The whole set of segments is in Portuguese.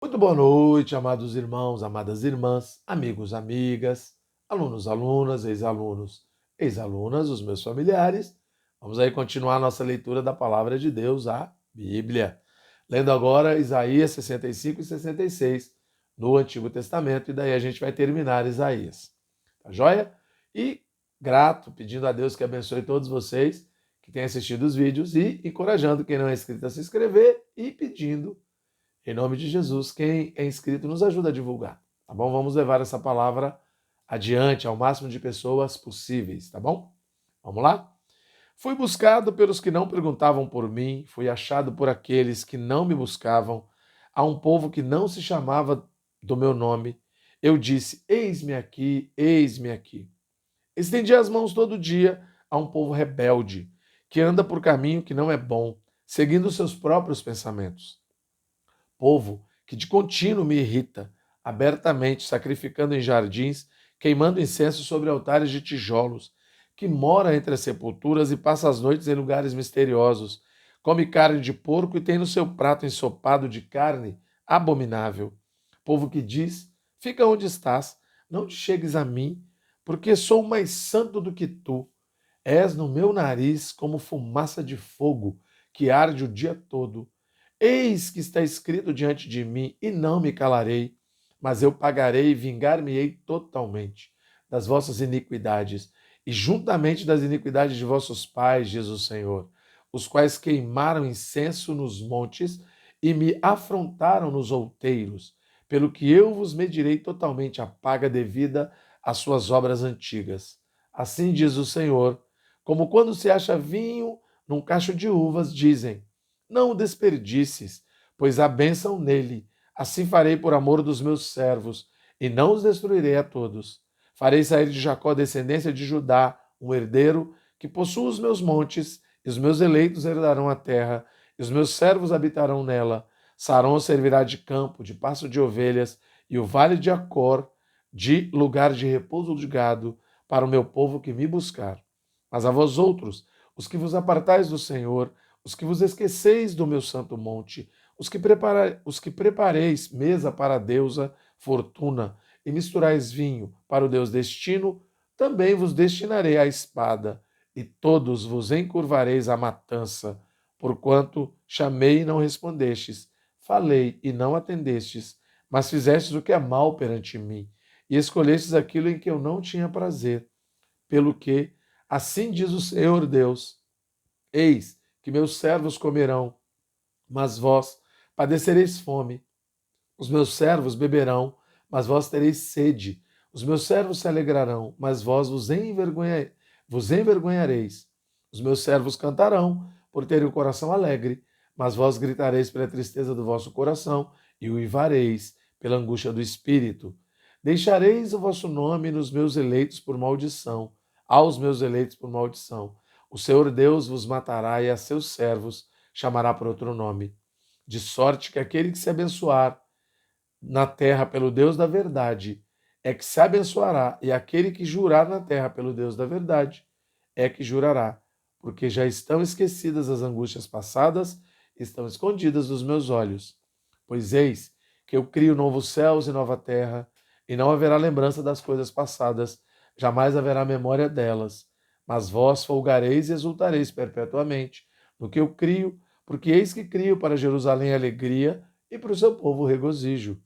Muito boa noite, amados irmãos, amadas irmãs, amigos, amigas, alunos, alunas, ex-alunos, ex-alunas, os meus familiares. Vamos aí continuar a nossa leitura da palavra de Deus, a Bíblia. Lendo agora Isaías 65 e 66 no Antigo Testamento, e daí a gente vai terminar Isaías. Tá joia? E grato, pedindo a Deus que abençoe todos vocês que têm assistido os vídeos e encorajando quem não é inscrito a se inscrever e pedindo em nome de Jesus, quem é inscrito nos ajuda a divulgar, tá bom? Vamos levar essa palavra adiante ao máximo de pessoas possíveis, tá bom? Vamos lá? Fui buscado pelos que não perguntavam por mim, fui achado por aqueles que não me buscavam, a um povo que não se chamava do meu nome. Eu disse: eis-me aqui, eis-me aqui. Estendi as mãos todo dia a um povo rebelde, que anda por caminho que não é bom, seguindo seus próprios pensamentos. Povo que de contínuo me irrita, abertamente sacrificando em jardins, queimando incenso sobre altares de tijolos, que mora entre as sepulturas e passa as noites em lugares misteriosos, come carne de porco e tem no seu prato ensopado de carne abominável. Povo que diz: fica onde estás, não te chegues a mim, porque sou mais santo do que tu. És no meu nariz como fumaça de fogo que arde o dia todo. Eis que está escrito diante de mim, e não me calarei, mas eu pagarei e vingar-me-ei totalmente das vossas iniquidades, e juntamente das iniquidades de vossos pais, diz o Senhor, os quais queimaram incenso nos montes e me afrontaram nos outeiros, pelo que eu vos medirei totalmente a paga devida às suas obras antigas. Assim diz o Senhor, como quando se acha vinho num cacho de uvas, dizem: não o desperdices, pois há bênção nele. Assim farei por amor dos meus servos, e não os destruirei a todos. Farei sair de Jacó descendência de Judá, um herdeiro que possua os meus montes, e os meus eleitos herdarão a terra, e os meus servos habitarão nela. Sarão servirá de campo, de pasto de ovelhas, e o vale de Acor, de lugar de repouso de gado, para o meu povo que me buscar. Mas a vós outros, os que vos apartais do Senhor, os que vos esqueceis do meu santo monte, os que prepareis mesa para a deusa Fortuna e misturais vinho para o Deus Destino, também vos destinarei à espada, e todos vos encurvareis à matança, porquanto chamei e não respondestes, falei e não atendestes, mas fizestes o que é mal perante mim, e escolhestes aquilo em que eu não tinha prazer. Pelo que, assim diz o Senhor Deus: eis que meus servos comerão, mas vós padecereis fome. Os meus servos beberão, mas vós tereis sede. Os meus servos se alegrarão, mas vós vos envergonhareis. Os meus servos cantarão, por terem o coração alegre, mas vós gritareis pela tristeza do vosso coração e uivareis pela angústia do espírito. Deixareis o vosso nome nos meus eleitos por maldição, aos meus eleitos por maldição. O Senhor Deus vos matará e a seus servos chamará por outro nome. De sorte que aquele que se abençoar na terra pelo Deus da verdade é que se abençoará, e aquele que jurar na terra pelo Deus da verdade é que jurará, porque já estão esquecidas as angústias passadas, estão escondidas dos meus olhos. Pois eis que eu crio novos céus e nova terra, e não haverá lembrança das coisas passadas, jamais haverá memória delas. Mas vós folgareis e exultareis perpetuamente no que eu crio, porque eis que crio para Jerusalém alegria e para o seu povo regozijo.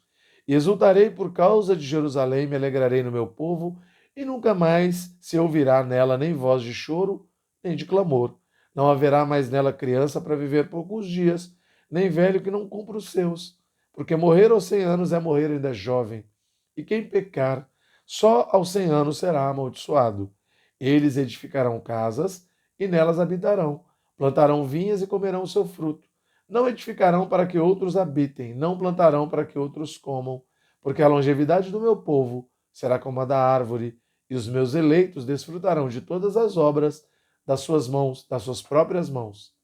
E exultarei por causa de Jerusalém, me alegrarei no meu povo, e nunca mais se ouvirá nela nem voz de choro, nem de clamor. Não haverá mais nela criança para viver poucos dias, nem velho que não cumpra os seus. Porque morrer aos 100 anos é morrer ainda jovem. E quem pecar, só aos 100 anos será amaldiçoado. Eles edificarão casas, e nelas habitarão. Plantarão vinhas e comerão o seu fruto. Não edificarão para que outros habitem, não plantarão para que outros comam, porque a longevidade do meu povo será como a da árvore, e os meus eleitos desfrutarão de todas as obras das suas mãos, das suas próprias mãos.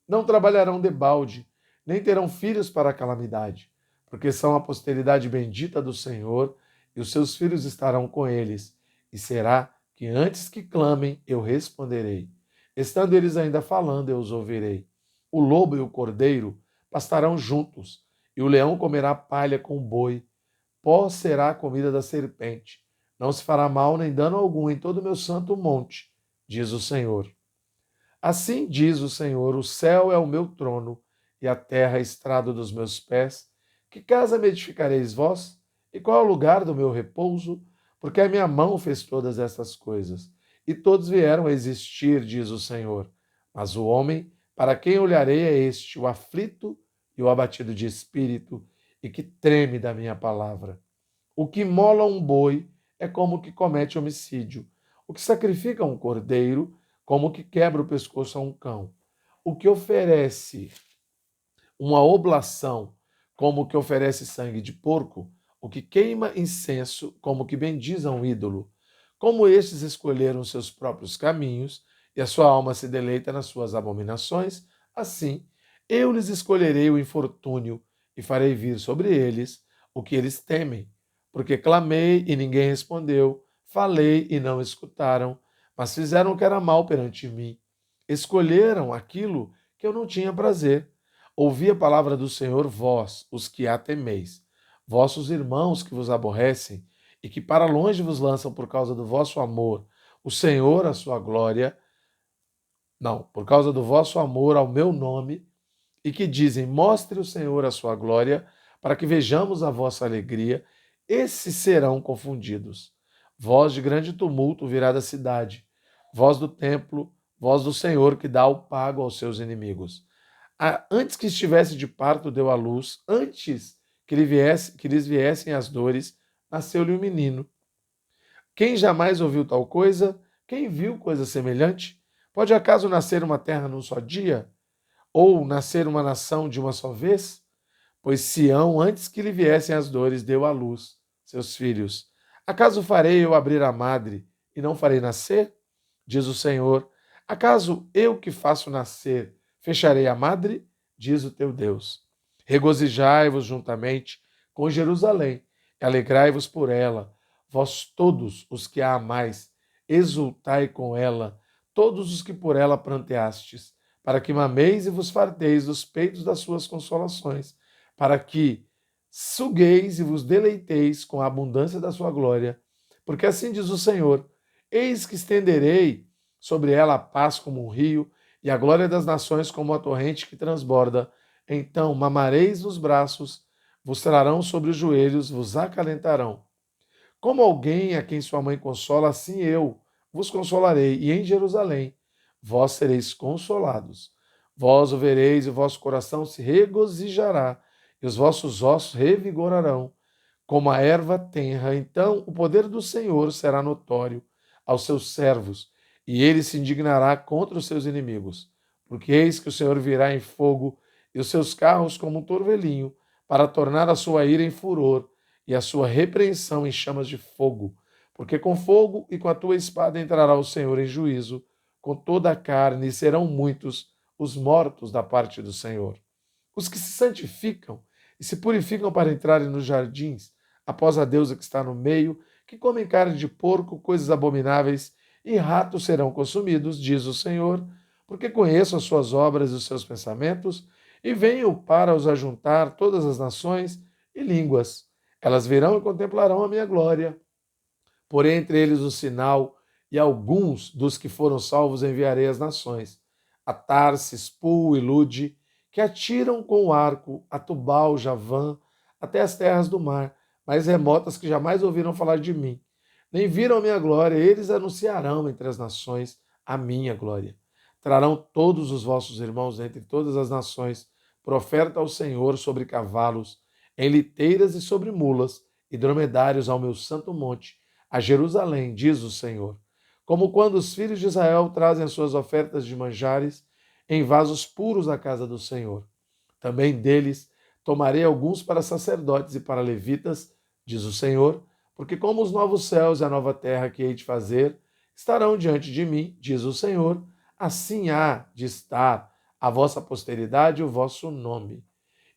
Não trabalharão debalde, nem terão filhos para a calamidade, porque são a posteridade bendita do Senhor, e os seus filhos estarão com eles, e será que antes que clamem, eu responderei. Estando eles ainda falando, eu os ouvirei. O lobo e o cordeiro pastarão juntos, e o leão comerá palha com o boi, pó será a comida da serpente. Não se fará mal nem dano algum em todo o meu santo monte, diz o Senhor. Assim diz o Senhor: o céu é o meu trono e a terra a estrado dos meus pés. Que casa me edificareis vós? E qual é o lugar do meu repouso? Porque a minha mão fez todas estas coisas. E todos vieram a existir, diz o Senhor. Mas o homem, para quem olharei, é este, o aflito e o abatido de espírito, e que treme da minha palavra. O que mola um boi é como o que comete homicídio. O que sacrifica um cordeiro, como o que quebra o pescoço a um cão. O que oferece uma oblação, como o que oferece sangue de porco. O que queima incenso, como o que bendiz a um ídolo. Como estes escolheram seus próprios caminhos, e a sua alma se deleita nas suas abominações, assim eu lhes escolherei o infortúnio e farei vir sobre eles o que eles temem. Porque clamei e ninguém respondeu, falei e não escutaram, mas fizeram o que era mal perante mim. Escolheram aquilo que eu não tinha prazer. Ouvi a palavra do Senhor, vós, os que a temeis, vossos irmãos que vos aborrecem e que para longe vos lançam por causa do vosso amor, o Senhor, a sua glória, não, por causa do vosso amor ao meu nome, e que dizem: mostre o Senhor a sua glória, para que vejamos a vossa alegria, esses serão confundidos. Voz de grande tumulto virá da cidade, voz do templo, voz do Senhor que dá o pago aos seus inimigos. Antes que estivesse de parto, deu à luz, antes que lhes viessem as dores, nasceu-lhe um menino. Quem jamais ouviu tal coisa? Quem viu coisa semelhante? Pode acaso nascer uma terra num só dia? Ou nascer uma nação de uma só vez? Pois Sião, antes que lhe viessem as dores, deu à luz seus filhos. Acaso farei eu abrir a madre e não farei nascer? Diz o Senhor. Acaso eu que faço nascer, fecharei a madre? Diz o teu Deus. Regozijai-vos juntamente com Jerusalém, e alegrai-vos por ela, vós todos os que a amais, exultai com ela, todos os que por ela pranteastes, para que mameis e vos farteis dos peitos das suas consolações, para que sugueis e vos deleiteis com a abundância da sua glória. Porque assim diz o Senhor: eis que estenderei sobre ela a paz como um rio, e a glória das nações como a torrente que transborda. Então mamareis nos braços, vos trarão sobre os joelhos, vos acalentarão. Como alguém a quem sua mãe consola, assim eu vos consolarei, e em Jerusalém vós sereis consolados. Vós o vereis, e o vosso coração se regozijará, e os vossos ossos revigorarão, como a erva tenra. Então o poder do Senhor será notório aos seus servos, e ele se indignará contra os seus inimigos. Porque eis que o Senhor virá em fogo, e os seus carros como um torvelinho, para tornar a sua ira em furor, e a sua repreensão em chamas de fogo. Porque com fogo e com a tua espada entrará o Senhor em juízo, com toda a carne, e serão muitos os mortos da parte do Senhor. Os que se santificam e se purificam para entrarem nos jardins, após a deusa que está no meio, que comem carne de porco, coisas abomináveis, e ratos serão consumidos, diz o Senhor, porque conheço as suas obras e os seus pensamentos, e venho para os ajuntar todas as nações e línguas. Elas virão e contemplarão a minha glória. Porém, entre eles um sinal, e alguns dos que foram salvos enviarei às nações, a Tarsis, Pul e Lude, que atiram com o arco a Tubal, Javã, até as terras do mar, mais remotas que jamais ouviram falar de mim. Nem viram a minha glória, eles anunciarão entre as nações a minha glória. Trarão todos os vossos irmãos entre todas as nações, por oferta ao Senhor sobre cavalos, em liteiras e sobre mulas, e dromedários ao meu santo monte, a Jerusalém, diz o Senhor. Como quando os filhos de Israel trazem as suas ofertas de manjares em vasos puros à casa do Senhor. Também deles tomarei alguns para sacerdotes e para levitas, diz o Senhor, porque como os novos céus e a nova terra que hei de fazer estarão diante de mim, diz o Senhor, assim há de estar a vossa posteridade e o vosso nome.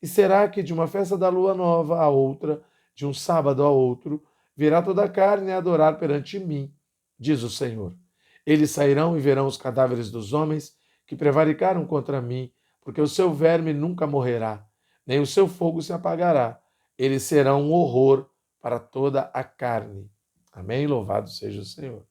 E será que de uma festa da lua nova a outra, de um sábado a outro, virá toda a carne a adorar perante mim, diz o Senhor. Eles sairão e verão os cadáveres dos homens que prevaricaram contra mim, porque o seu verme nunca morrerá. nem o seu fogo se apagará. Eles serão um horror para toda a carne. Amém? Louvado seja o Senhor.